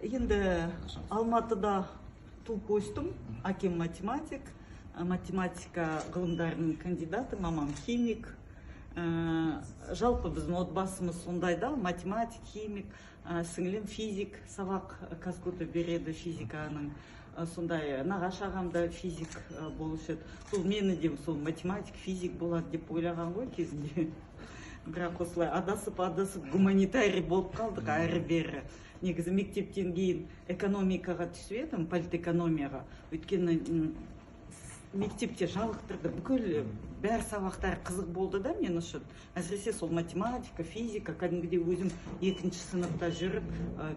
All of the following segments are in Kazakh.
Енді Алматыда туып өстім, әкем математик, математика ғылымдарының кандидаты, мамам химик. Жалпы біздің отбасымыз сондай да, математик, химик, сіңілім физик, сабақ казгуды береді физиканың. Сондай нағашы ағам да физик болушы еді. Сол мені де сол математик, физик болады деп ойлаған ғой кезінде. Бірақ осылай адасып гуманитарий болып қалдық әрі-бері. Негізі мектептен кейін экономикаға түсіп едім, политэкономияға. Өйткені мектепте жалықтырды, бүкіл бәр сабақтар қызық болды да мен үшін. Әсіресе сол математика, физика, кәдімгідей өзім 2-ші сыныпта жүріп,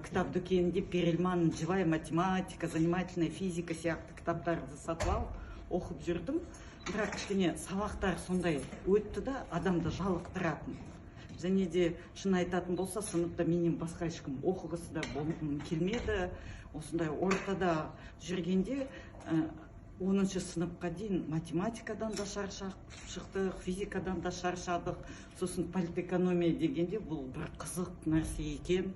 кітап дүкенінде Перельман, живая математика, занимательная физика сияқты кітаптарды сатып алып, оқып жүрдім. Бірақ кішкене сабақтар сондай өтті да, адамды жалықтыратын. Және де шын айтатын болса, сыныпта менен басқа ешкім оқығысы да келмеді. Осындай ортада жүргенде 10-ші сыныпқа дейін математикадан да шаршадық, физикадан да шаршадық. Сосын политэкономия дегенде бұл бір қызық нәрсе екен.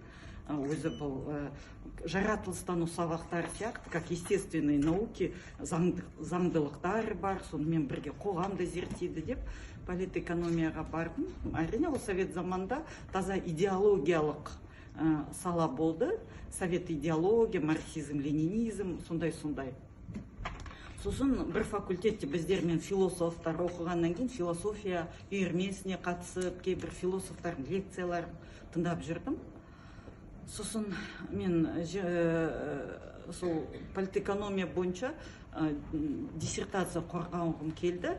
Өзі бұл жаратылыстану сабақтары сияқты, как естественные науки, заңдылықтар бар, сонымен бірге қоғамды зерттейді деп политэкономияға бардым. Әрине, ол совет заманда таза идеологиялық сала болды. Совет идеология, марксизм, ленинизм, сондай-сондай. Сосын бір факультетте біздермен философтар оқығаннан кейін философия үйірмесіне қатысып, кейбір философтардың лекцияларын тыңдап жүрдім. Сосын мен сол политэкономия бойынша диссертация қорғағым келді.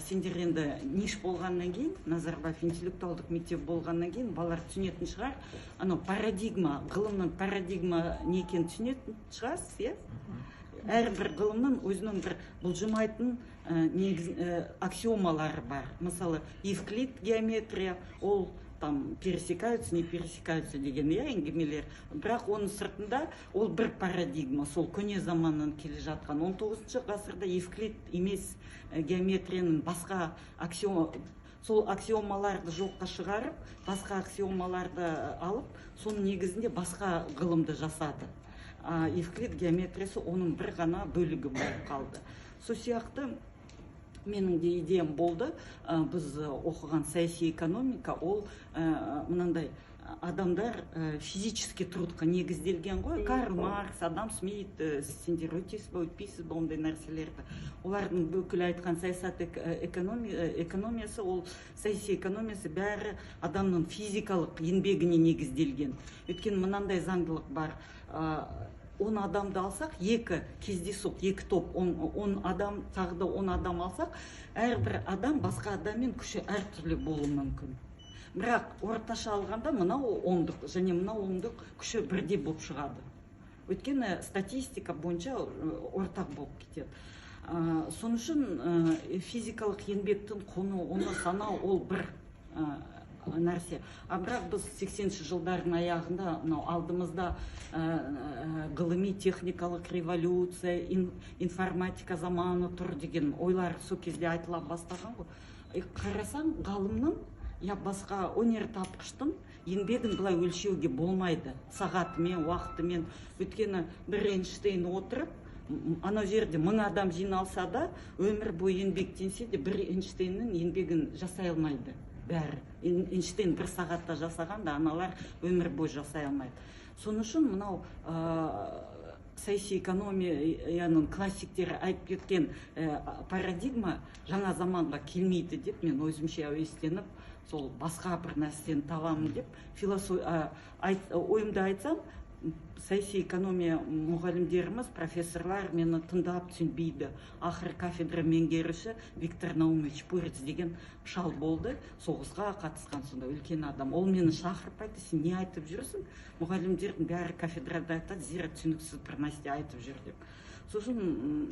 Сендер енді ниш болғаннан кейін, Назарбаев интеллектуалдық мектеп болғаннан кейін балалар түсінетін шығар. Анау парадигма, ғылымның парадигма не екенін түсінетін шығарсыз, иә? Әрбір ғылымның өзінің бір бұлжымайтын аксиомалары бар. Мысалы, Евклид геометрия, ол там пересекаются, не пересекаются деген әңгімелер. Бірақ оның сыртында ол бір парадигма, сол көне заманнан келе жатқан. 19-ші ғасырда Евклид емес геометрияның басқа сол аксиомаларды жоққа шығарып, басқа аксиомаларды алып, соның негізінде басқа ғылымды жасады. Евклид геометриясы оның бір ғана бөлігі болып қалды. Сол сияқты менің де идеям болды, біз оқыған саяси экономика, ол мынандай адамдар физически трудқа негізделген ғой. Карл Маркс, Адам Смит, сендер өтесіз бе, өтпейсіз бе ондай нәрселерді. Олардың бүкіл айтқан саясат экономиясы, ол саяси экономиясы бәрі адамның физикалық еңбегіне негізделген. Өйткені мынандай заңдылық бар. 10 адамды алсақ, екі кездейсоқ, екі топ, 10 адам, тағы да 10 адам алсақ, әрбір адам басқа адаммен күші әртүрлі болуы мүмкін. Бірақ орташа алғанда мынау оңдық және мынау оңдық күші бірдей болып шығады. Өйткені статистика бойынша ортақ болып кетеді. Соның үшін физикалық еңбектің құны, оны санау ол бір нәрсе. Бірақ біз 80-ші жылдардың аяғында алдымызда ғылыми техникалық революция, информатика заманы тұр деген ойлар сол кезде айтыла бастаған ғой. Қарасаң, ғалымның я басқа өнертапқыштың еңбегін былай өлшеуге болмайды. Сағатымен, уақытымен. Өйткені бір Эйнштейн отырып, анау жерде 1000 адам жиналса да, өмір бойы еңбектенсе де бір Эйнштейннің еңбегін жасай алмайды. Бәрі. Эйнштейн бір сағатта жасаған да, аналар өмір бойы жасай алмайды. Соның үшін мынау саяси экономияның классиктері айтып кеткен парадигма жаңа заманға келмейді деп мен өзімше әуестеніп, сол басқа бір нәрсені табамын деп ойымды айтсам, саяси экономия мұғалімдеріміз, профессорлар мені тыңдап түсінбейді. Ақыры кафедра меңгеруші Виктор Наумович Пурец деген шал болды, соғысқа қатысқан сонда үлкен адам. Ол мені шақырып айтты, сен не айтып жүрсің? Мұғалімдердің бәрі кафедрада айтады, зира түсініксіз бір нәрсе айтып жүр деп. Сосын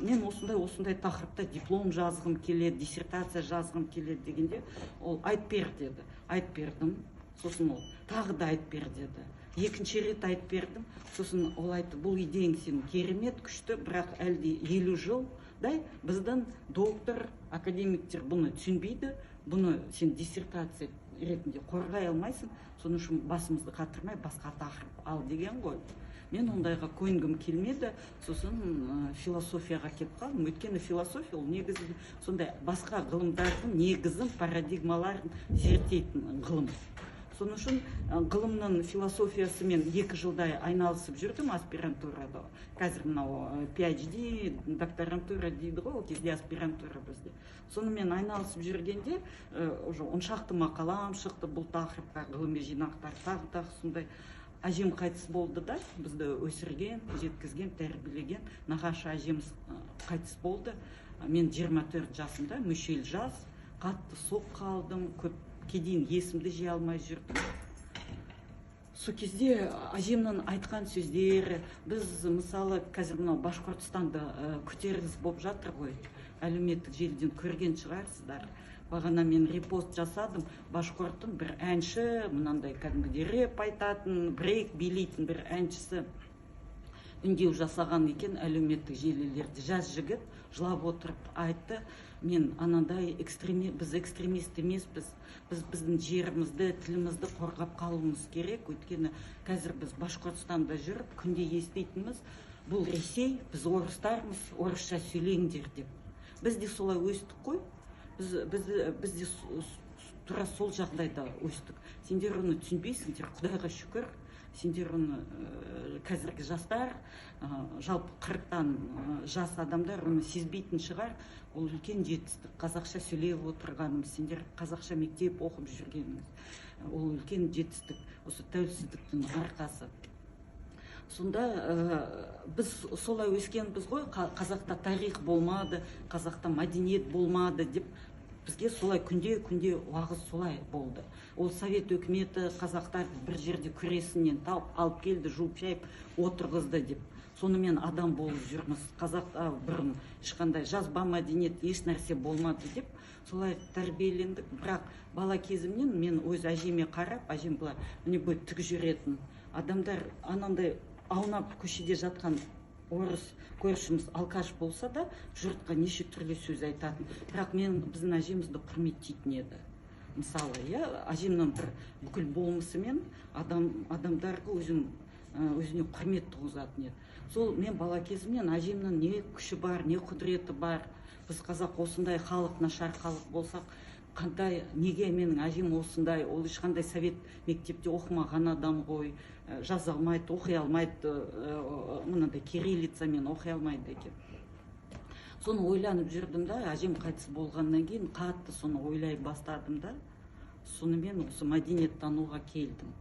мен осындай тақырыпта диплом жазғым келеді, диссертация жазғым келеді дегенде, ол айтып бер деді. Айтып бердім. Сосын ол тағы да айтып бер деді. Екінші рет айтып бердім. Сосын ол айтты, бұл идеяң сен керемет, күшті, бірақ әлде 50 жылдай біздің доктор, академиктер бұны түсінбейді, бұны сен диссертация ретінде қорғай алмайсың, соның үшін басымызды қатырмай басқа тақырып ал деген ғой. мен ондайға көнгім келмеді, сосын философияға келіп қалдым. Өйткені философия ол негізі сондай басқа ғылымдардың негізін, парадигмаларын зерттейтін ғылым. Соның үшін ғылымның философиясымен 2 жылдай айналысып жүрдім аспирантурада. Қазір мынау PhD, докторантура дейді ғой, ол кезде аспирантура бізде. Сонымен айналысып жүргенде уже 10 шақты мақалам шықты бұл тақырыпқа, ғылыми жинақтар тағы сондай. Әжем қайтыс болды да, бізді өсірген, жеткізген, тәрбиелеген нағашы әжеміз қайтыс болды. Мен 24 жасымда, мүшел жас, қатты соқ қалдым, көпке дейін есімді жия алмай жүрдім. Сол кезде әжемнің айтқан сөздері, біз мысалы қазір мынау Башқұртстанда көтеріліс болып жатыр ғой, әлеуметтік желіден көрген шығарсыздар. Бағана мен репост жасадым, Башқұрттың бір әнші, мынандай кәдімгідей реп айтатын, брейк билейтін бір әншісі үндеу жасаған екен әлеуметтік желілерде. Жас жігіт жылап отырып айтты, мен анандай біз экстремист емеспіз, біздің жерімізді, тілімізді қорғап қалуымыз керек, өйткені қазір біз Башқұртстанда жүріп, күнде естейтініміз, бұл Ресей, біз орыстармыз, орысша сөйлеңдер деп. Біз де солай өстік қой. Біз де тура сол жағдайда өстік. Сендер оны түсінбейсіңдер, Құдайға шүкір. Сендер оны қазіргі жастар, жалпы 40-тан жас адамдар оны сезбейтін шығар. Ол үлкен жетістік. Қазақша сөйлеп отырғанымыз, сендер қазақша мектеп оқып жүргеніңіз. Ол үлкен жетістік. Осы тәуелсіздіктің арқасы. Сонда біз солай өскенбіз ғой, қазақта тарих болмады, қазақта мәдениет болмады деп, бізге солай күнде уағыз солай болды. Ол совет өкіметі қазақтар бір жерде күресінен тауып алып келді, жуып шайып отырғызды деп. Сонымен адам болып жүрміз. Қазақта бұрын ешқандай жазба мәдениет еш нәрсе болмады деп, солай тәрбиелендік. Бірақ бала кезімнен мен өз әжеме қарап, әжем былай міне бой тік жүретін. Адамдар анандай аунап көшеде жатқан орыс көршіміз алкаш болса да, жұртқа неше түрлі сөз айтатын. Бірақ мен біздің әжемізді құрметтейтін еді. Мысалы, әжемнің бір бүкіл болмысымен адамдарға өзіне құрмет туғызатын еді. Сол мен бала кезімнен әжемнің не күші бар, не құдіреті бар. Біз қазақ осындай халық, нашар халық болсақ, қандай, неге менің әжем осындай, ол ешқандай совет мектепте оқымаған адам ғой, жаза алмайды, оқи алмайды, мынандай кириллицамен оқи алмайды екен. Соны ойланып жүрдім да, әжем қайтыс болғаннан кейін қатты соны ойлай бастадым да, сонымен осы мәдениеттануға келдім.